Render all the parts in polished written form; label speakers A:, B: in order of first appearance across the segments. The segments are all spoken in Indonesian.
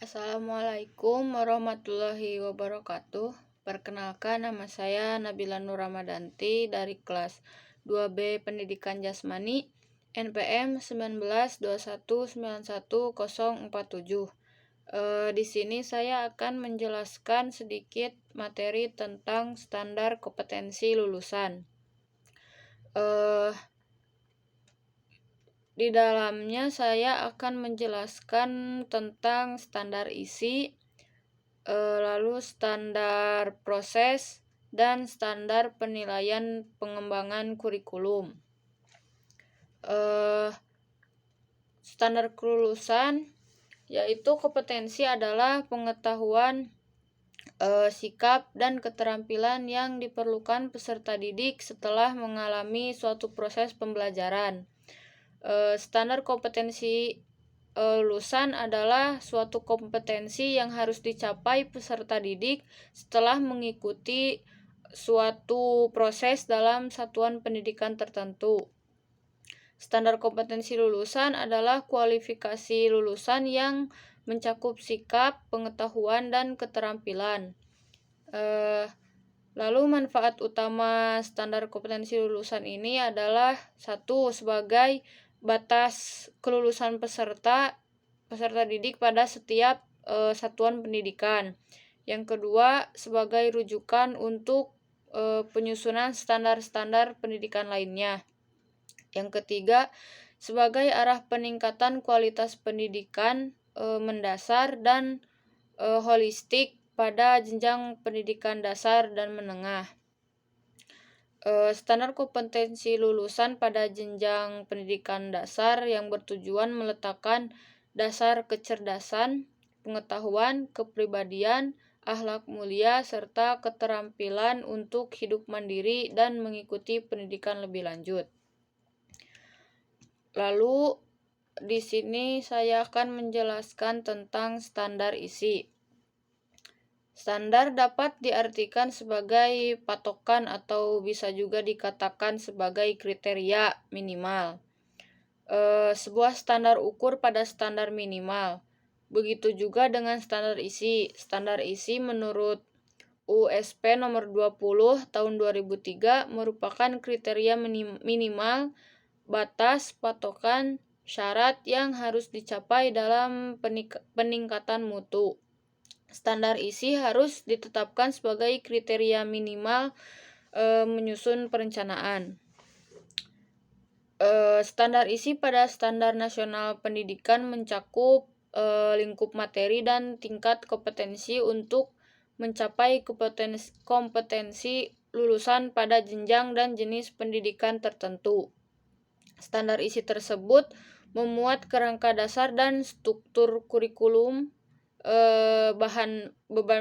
A: Assalamualaikum warahmatullahi wabarakatuh. Perkenalkan, nama saya Nabila Nur Ramadanti dari kelas 2B Pendidikan Jasmani NPM 192191047. Di sini saya akan menjelaskan sedikit materi tentang standar kompetensi lulusan. Di dalamnya saya akan menjelaskan tentang standar isi, lalu standar proses, dan standar penilaian pengembangan kurikulum. Standar kelulusan yaitu kompetensi adalah pengetahuan, sikap, dan keterampilan yang diperlukan peserta didik setelah mengalami suatu proses pembelajaran. Standar kompetensi lulusan adalah suatu kompetensi yang harus dicapai peserta didik setelah mengikuti suatu proses dalam satuan pendidikan tertentu. Standar kompetensi lulusan adalah kualifikasi lulusan yang mencakup sikap, pengetahuan, dan keterampilan. Lalu manfaat utama standar kompetensi lulusan ini adalah: 1. Sebagai batas kelulusan peserta didik pada setiap satuan pendidikan. Yang kedua, sebagai rujukan untuk penyusunan standar-standar pendidikan lainnya. Yang ketiga, sebagai arah peningkatan kualitas pendidikan mendasar dan holistik pada jenjang pendidikan dasar dan menengah. Standar kompetensi lulusan pada jenjang pendidikan dasar yang bertujuan meletakkan dasar kecerdasan, pengetahuan, kepribadian, akhlak mulia, serta keterampilan untuk hidup mandiri dan mengikuti pendidikan lebih lanjut. Lalu di sini saya akan menjelaskan tentang standar isi. Standar dapat diartikan sebagai patokan atau bisa juga dikatakan sebagai kriteria minimal. Sebuah standar ukur pada standar minimal. Begitu juga dengan standar isi. Standar isi menurut USP nomor 20 tahun 2003 merupakan kriteria minimal, batas, patokan, syarat yang harus dicapai dalam peningkatan mutu. Standar isi harus ditetapkan sebagai kriteria minimal menyusun perencanaan. Standar isi pada standar nasional pendidikan mencakup lingkup materi dan tingkat kompetensi untuk mencapai kompetensi lulusan pada jenjang dan jenis pendidikan tertentu. Standar isi tersebut memuat kerangka dasar dan struktur kurikulum, beban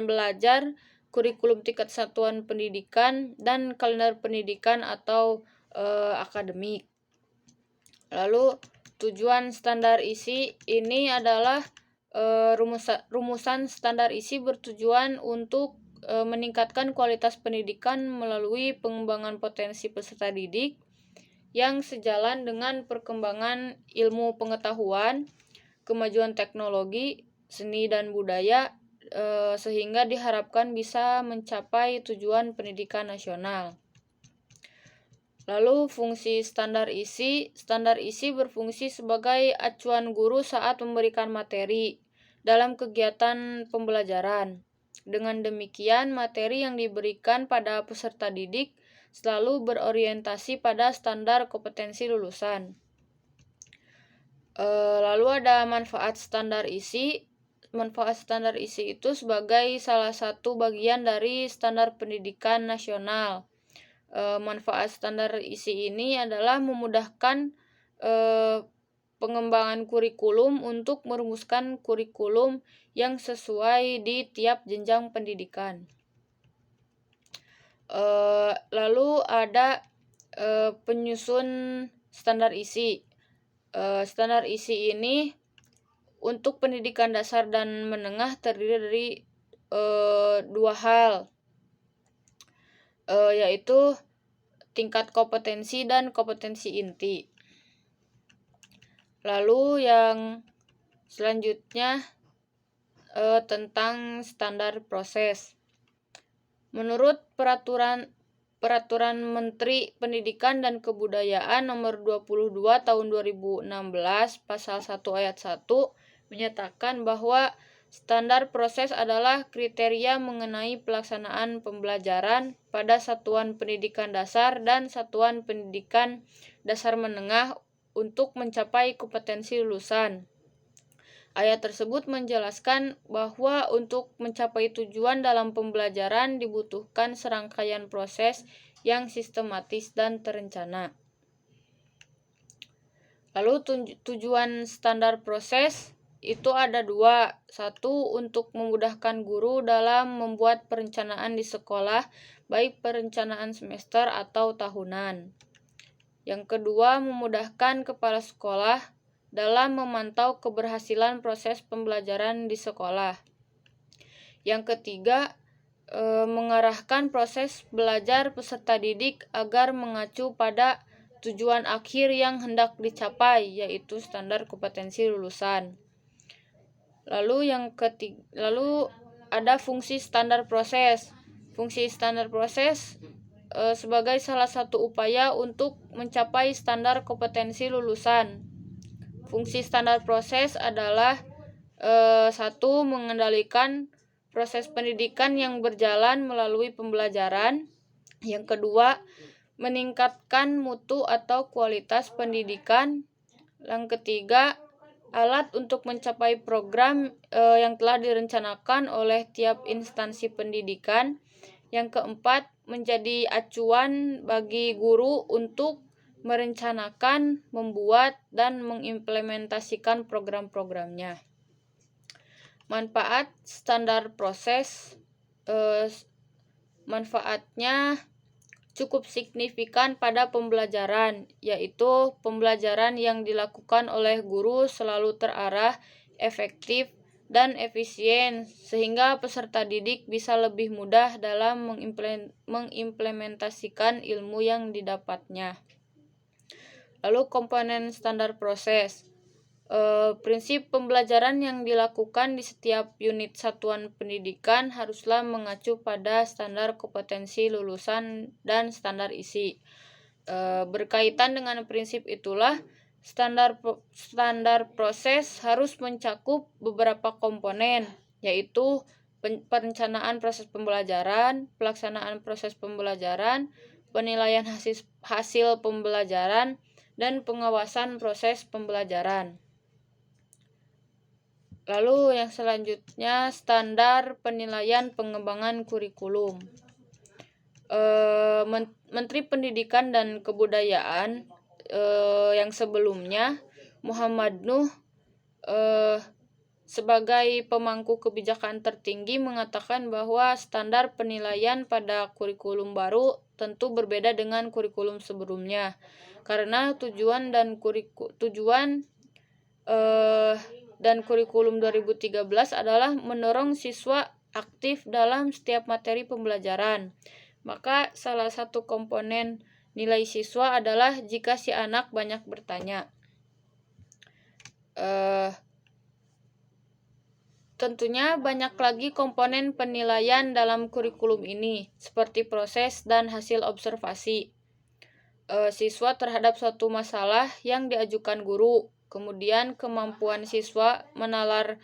A: belajar, kurikulum tingkat satuan pendidikan, dan kalender pendidikan atau akademik. Lalu tujuan standar isi ini adalah rumusan standar isi bertujuan untuk meningkatkan kualitas pendidikan melalui pengembangan potensi peserta didik yang sejalan dengan perkembangan ilmu pengetahuan, kemajuan teknologi, seni dan budaya, sehingga diharapkan bisa mencapai tujuan pendidikan nasional. Lalu fungsi standar isi. Standar isi berfungsi sebagai acuan guru saat memberikan materi dalam kegiatan pembelajaran. Dengan demikian, materi yang diberikan pada peserta didik selalu berorientasi pada standar kompetensi lulusan. Lalu ada manfaat standar isi. Manfaat standar isi itu sebagai salah satu bagian dari standar pendidikan nasional. Manfaat standar isi ini adalah memudahkan pengembangan kurikulum untuk merumuskan kurikulum yang sesuai di tiap jenjang pendidikan. Lalu ada penyusun standar isi. Standar isi ini untuk pendidikan dasar dan menengah terdiri dari dua hal, yaitu tingkat kompetensi dan kompetensi inti. Lalu yang selanjutnya tentang standar proses. Menurut Peraturan Menteri Pendidikan dan Kebudayaan Nomor 22 Tahun 2016 Pasal 1 Ayat 1 menyatakan bahwa standar proses adalah kriteria mengenai pelaksanaan pembelajaran pada satuan pendidikan dasar dan satuan pendidikan dasar menengah untuk mencapai kompetensi lulusan. Ayat tersebut menjelaskan bahwa untuk mencapai tujuan dalam pembelajaran dibutuhkan serangkaian proses yang sistematis dan terencana. Lalu tujuan standar proses itu ada dua. Satu, untuk memudahkan guru dalam membuat perencanaan di sekolah, baik perencanaan semester atau tahunan. Yang kedua, memudahkan kepala sekolah dalam memantau keberhasilan proses pembelajaran di sekolah. Yang ketiga, mengarahkan proses belajar peserta didik agar mengacu pada tujuan akhir yang hendak dicapai, yaitu standar kompetensi lulusan. Lalu ada fungsi standar proses. Fungsi standar proses sebagai salah satu upaya untuk mencapai standar kompetensi lulusan. Fungsi standar proses adalah satu, mengendalikan proses pendidikan yang berjalan melalui pembelajaran. Yang kedua, meningkatkan mutu atau kualitas pendidikan. Yang ketiga, alat untuk mencapai program yang telah direncanakan oleh tiap instansi pendidikan. Yang keempat, menjadi acuan bagi guru untuk merencanakan, membuat, dan mengimplementasikan program-programnya. Manfaat standar proses, manfaatnya cukup signifikan pada pembelajaran, yaitu pembelajaran yang dilakukan oleh guru selalu terarah, efektif, dan efisien, sehingga peserta didik bisa lebih mudah dalam mengimplementasikan ilmu yang didapatnya. Lalu komponen standar proses. Prinsip pembelajaran yang dilakukan di setiap unit satuan pendidikan haruslah mengacu pada standar kompetensi lulusan dan standar isi. Berkaitan dengan prinsip itulah, standar proses harus mencakup beberapa komponen, yaitu perencanaan proses pembelajaran, pelaksanaan proses pembelajaran, penilaian hasil pembelajaran, dan pengawasan proses pembelajaran. Lalu yang selanjutnya, standar penilaian pengembangan kurikulum. Menteri Pendidikan dan Kebudayaan yang sebelumnya, Muhammad Nuh, sebagai pemangku kebijakan tertinggi mengatakan bahwa standar penilaian pada kurikulum baru tentu berbeda dengan kurikulum sebelumnya, karena tujuan dan kurikulum 2013 adalah mendorong siswa aktif dalam setiap materi pembelajaran. Maka salah satu komponen nilai siswa adalah jika si anak banyak bertanya. Tentunya banyak lagi komponen penilaian dalam kurikulum ini, seperti proses dan hasil observasi siswa terhadap suatu masalah yang diajukan guru. Kemudian kemampuan siswa menalar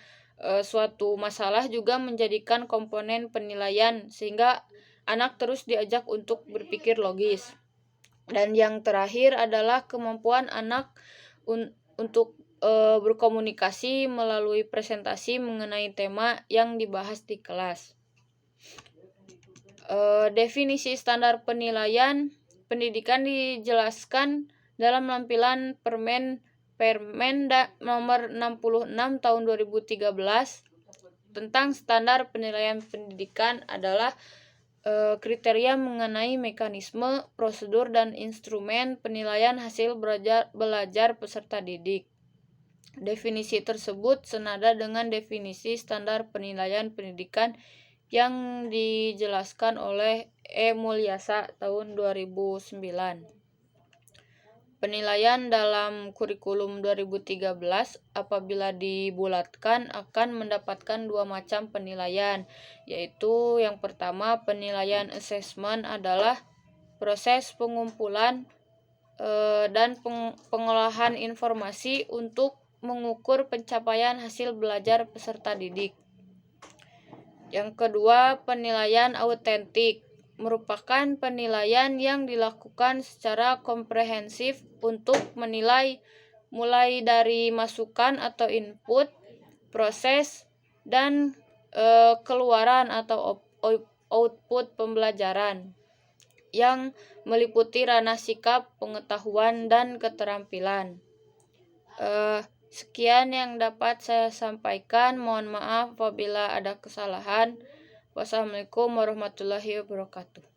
A: suatu masalah juga menjadikan komponen penilaian, sehingga anak terus diajak untuk berpikir logis. Dan yang terakhir adalah kemampuan anak untuk berkomunikasi melalui presentasi mengenai tema yang dibahas di kelas. Definisi standar penilaian pendidikan dijelaskan dalam lampiran Permenda nomor 66 tahun 2013 tentang standar penilaian pendidikan adalah kriteria mengenai mekanisme, prosedur, dan instrumen penilaian hasil belajar peserta didik. Definisi tersebut senada dengan definisi standar penilaian pendidikan yang dijelaskan oleh E. Mulyasa tahun 2009. Penilaian dalam kurikulum 2013 apabila dibulatkan akan mendapatkan dua macam penilaian, yaitu yang pertama penilaian asesmen adalah proses pengumpulan dan pengolahan informasi untuk mengukur pencapaian hasil belajar peserta didik. Yang kedua, penilaian autentik merupakan penilaian yang dilakukan secara komprehensif untuk menilai mulai dari masukan atau input, proses, dan keluaran atau output pembelajaran yang meliputi ranah sikap, pengetahuan, dan keterampilan. Sekian yang dapat saya sampaikan. Mohon maaf apabila ada kesalahan. Wassalamualaikum warahmatullahi wabarakatuh.